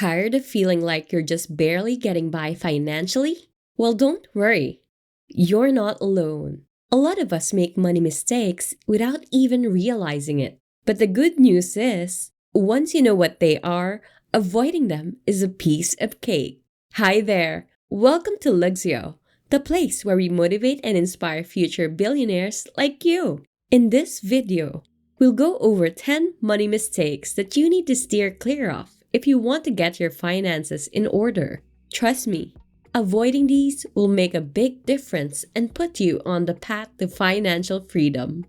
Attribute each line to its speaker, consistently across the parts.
Speaker 1: Tired of feeling like you're just barely getting by financially? Well, don't worry. You're not alone. A lot of us make money mistakes without even realizing it. But the good news is, once you know what they are, avoiding them is a piece of cake. Hi there. Welcome to Luxio, the place where we motivate and inspire future billionaires like you. In this video, we'll go over 10 money mistakes that you need to steer clear of if you want to get your finances in order. Trust me, avoiding these will make a big difference and put you on the path to financial freedom.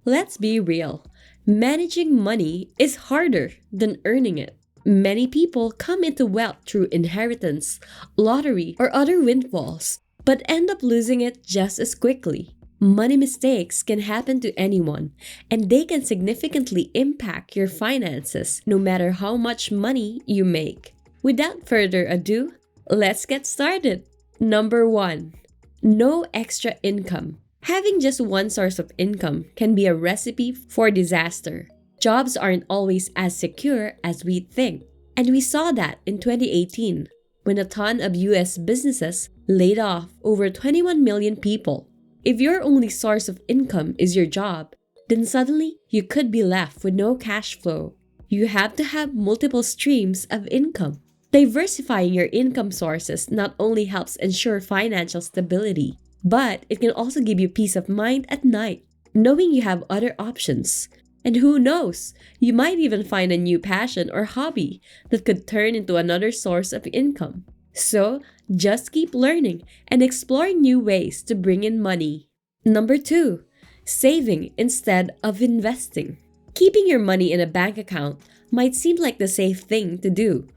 Speaker 1: Let's be real. Managing money is harder than earning it. Many people come into wealth through inheritance, lottery, or other windfalls, but end up losing it just as quickly. Money mistakes can happen to anyone, and they can significantly impact your finances no matter how much money you make. Without further ado, let's get started. Number 1. No extra income. Having just one source of income can be a recipe for disaster. Jobs aren't always as secure as we think. And we saw that in 2018, when a ton of US businesses laid off over 21 million people. If your only source of income is your job, then suddenly you could be left with no cash flow. You have to have multiple streams of income. Diversifying your income sources not only helps ensure financial stability, but it can also give you peace of mind at night, knowing you have other options. And who knows, you might even find a new passion or hobby that could turn into another source of income. So, just keep learning and exploring new ways to bring in money. Number 2. Saving instead of investing. Keeping your money in a bank account might seem like the safe thing to do,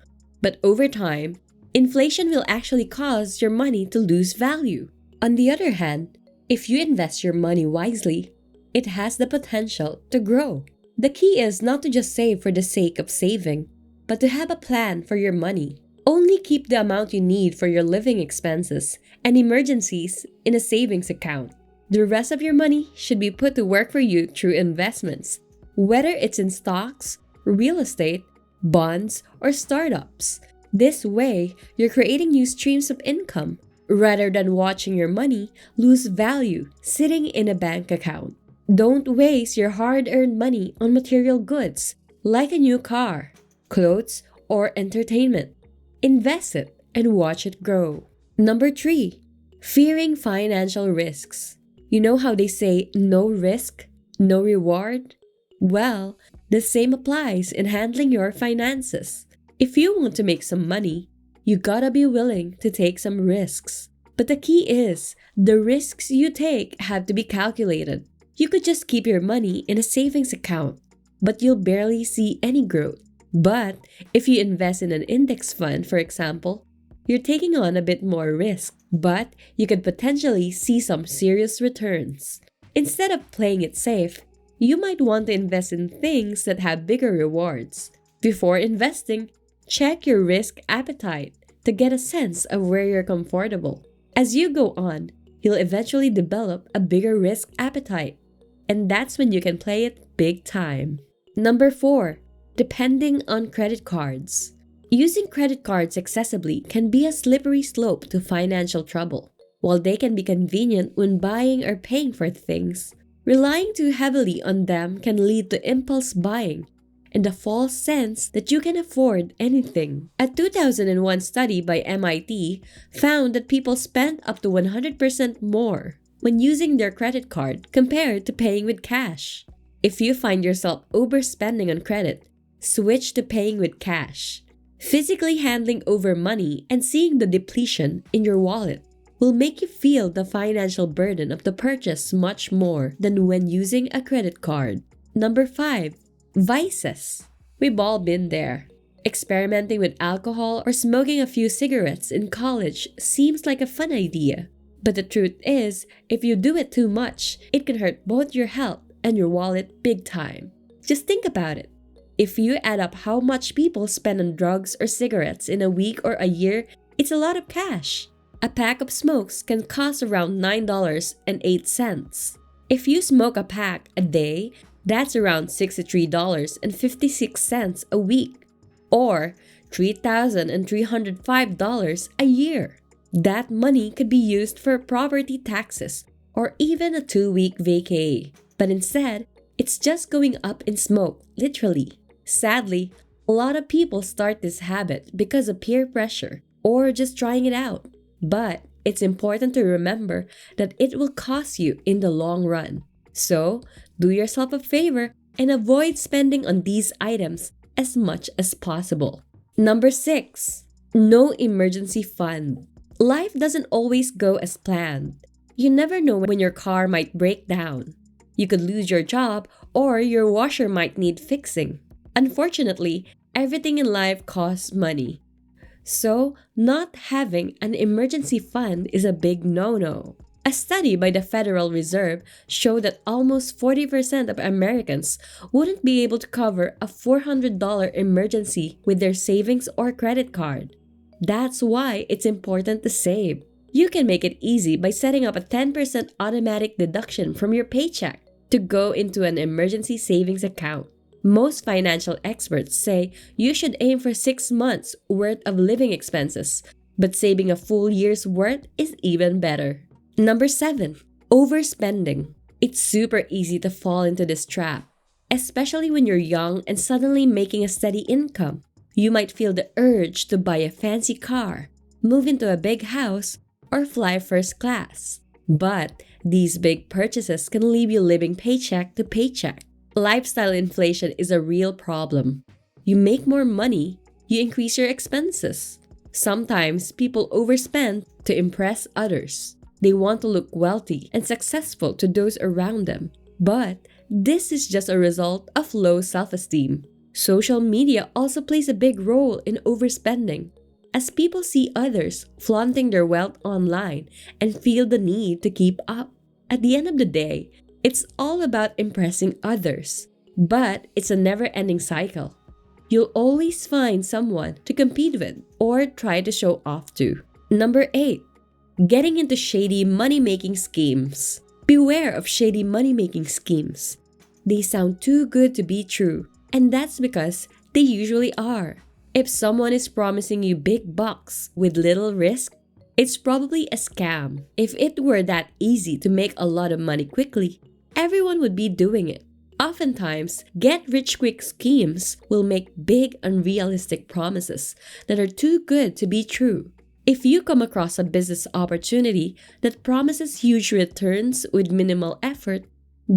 Speaker 1: but over time, inflation will actually cause your money to lose value. On the other hand, if you invest your money wisely, it has the potential to grow. The key is not to just save for the sake of saving, but to have a plan for your money. Only keep the amount you need for your living expenses and emergencies in a savings account. The rest of your money should be put to work for you through investments, whether it's in stocks, real estate, bonds, or startups. This way, you're creating new streams of income rather than watching your money lose value sitting in a bank account. Don't waste your hard-earned money on material goods like a new car, clothes, or entertainment. Invest it and watch it grow. Number 3. Fearing financial risks. You know how they say no risk, no reward? Well, the same applies in handling your finances. If you want to make some money, you gotta be willing to take some risks. But the key is, the risks you take have to be calculated. You could just keep your money in a savings account, but you'll barely see any growth. But if you invest in an index fund, for example, you're taking on a bit more risk, but you could potentially see some serious returns. Instead of playing it safe, you might want to invest in things that have bigger rewards. Before investing, check your risk appetite to get a sense of where you're comfortable. As you go on, you'll eventually develop a bigger risk appetite, and that's when you can play it big time. Number 4. Depending on credit cards. Using credit cards excessively can be a slippery slope to financial trouble. While they can be convenient when buying or paying for things, relying too heavily on them can lead to impulse buying and the false sense that you can afford anything. A 2001 study by MIT found that people spent up to 100% more when using their credit card compared to paying with cash. If you find yourself overspending on credit, switch to paying with cash. Physically handling over money and seeing the depletion in your wallet will make you feel the financial burden of the purchase much more than when using a credit card. Number 5. Vices. We've all been there. Experimenting with alcohol or smoking a few cigarettes in college seems like a fun idea. But the truth is, if you do it too much, it can hurt both your health and your wallet big time. Just think about it. If you add up how much people spend on drugs or cigarettes in a week or a year, it's a lot of cash. A pack of smokes can cost around $9.08. If you smoke a pack a day, that's around $63.56 a week. Or $3,305 a year. That money could be used for property taxes or even a 2-week vacay. But instead, it's just going up in smoke, literally. Sadly, a lot of people start this habit because of peer pressure or just trying it out. But it's important to remember that it will cost you in the long run. So, do yourself a favor and avoid spending on these items as much as possible. Number 6. No emergency fund. Life doesn't always go as planned. You never know when your car might break down. You could lose your job or your washer might need fixing. Unfortunately, everything in life costs money. So, not having an emergency fund is a big no-no. A study by the Federal Reserve showed that almost 40% of Americans wouldn't be able to cover a $400 emergency with their savings or credit card. That's why it's important to save. You can make it easy by setting up a 10% automatic deduction from your paycheck to go into an emergency savings account. Most financial experts say you should aim for 6 months' worth of living expenses, but saving a full year's worth is even better. Number 7. Overspending. It's super easy to fall into this trap, especially when you're young and suddenly making a steady income. You might feel the urge to buy a fancy car, move into a big house, or fly first class. But these big purchases can leave you living paycheck to paycheck. Lifestyle inflation is a real problem. You make more money, you increase your expenses. Sometimes people overspend to impress others. They want to look wealthy and successful to those around them. But this is just a result of low self-esteem. Social media also plays a big role in overspending, as people see others flaunting their wealth online and feel the need to keep up. At the end of the day, it's all about impressing others, but it's a never-ending cycle. You'll always find someone to compete with or try to show off to. Number 8. Getting into shady money-making schemes. Beware of shady money-making schemes. They sound too good to be true, and that's because they usually are. If someone is promising you big bucks with little risk, it's probably a scam. If it were that easy to make a lot of money quickly, everyone would be doing it. Oftentimes, get-rich-quick schemes will make big, unrealistic promises that are too good to be true. If you come across a business opportunity that promises huge returns with minimal effort,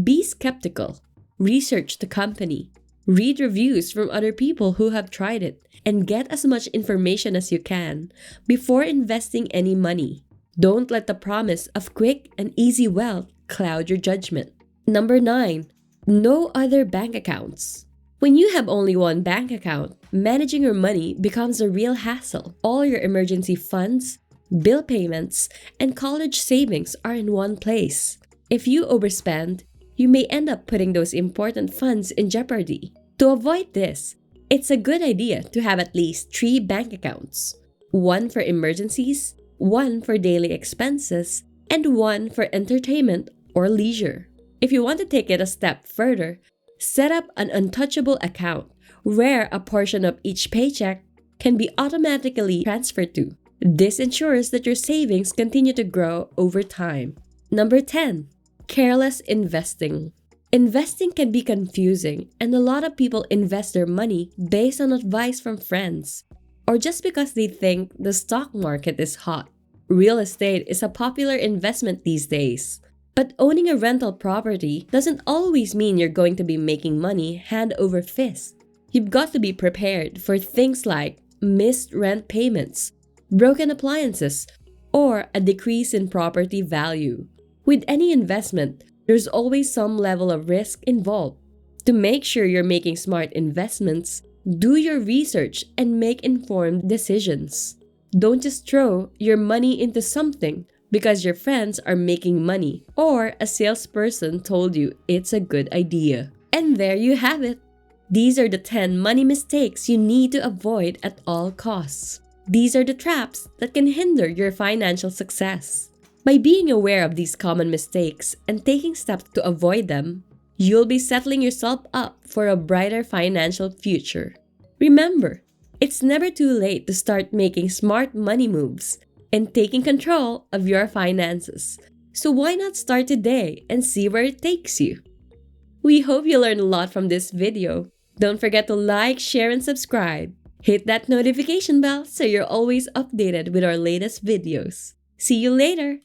Speaker 1: be skeptical. Research the company. Read reviews from other people who have tried it, and get as much information as you can before investing any money. Don't let the promise of quick and easy wealth cloud your judgment. Number 9. No other bank accounts. When you have only one bank account, managing your money becomes a real hassle. All your emergency funds, bill payments, and college savings are in one place. If you overspend, you may end up putting those important funds in jeopardy. To avoid this, it's a good idea to have at least 3 bank accounts. One for emergencies, one for daily expenses, and one for entertainment or leisure. If you want to take it a step further, set up an untouchable account where a portion of each paycheck can be automatically transferred to. This ensures that your savings continue to grow over time. Number 10. Careless investing. Investing can be confusing, and a lot of people invest their money based on advice from friends or just because they think the stock market is hot. Real estate is a popular investment these days. But owning a rental property doesn't always mean you're going to be making money hand over fist. You've got to be prepared for things like missed rent payments, broken appliances, or a decrease in property value. With any investment, there's always some level of risk involved. To make sure you're making smart investments, do your research and make informed decisions. Don't just throw your money into something because your friends are making money or a salesperson told you it's a good idea. And there you have it. These are the 10 money mistakes you need to avoid at all costs. These are the traps that can hinder your financial success. By being aware of these common mistakes and taking steps to avoid them, you'll be settling yourself up for a brighter financial future. Remember, It's never too late to start making smart money moves and taking control of your finances. So why not start today and see where it takes you? We hope you learned a lot from this video. Don't forget to like, share, and subscribe. Hit that notification bell so you're always updated with our latest videos. See you later!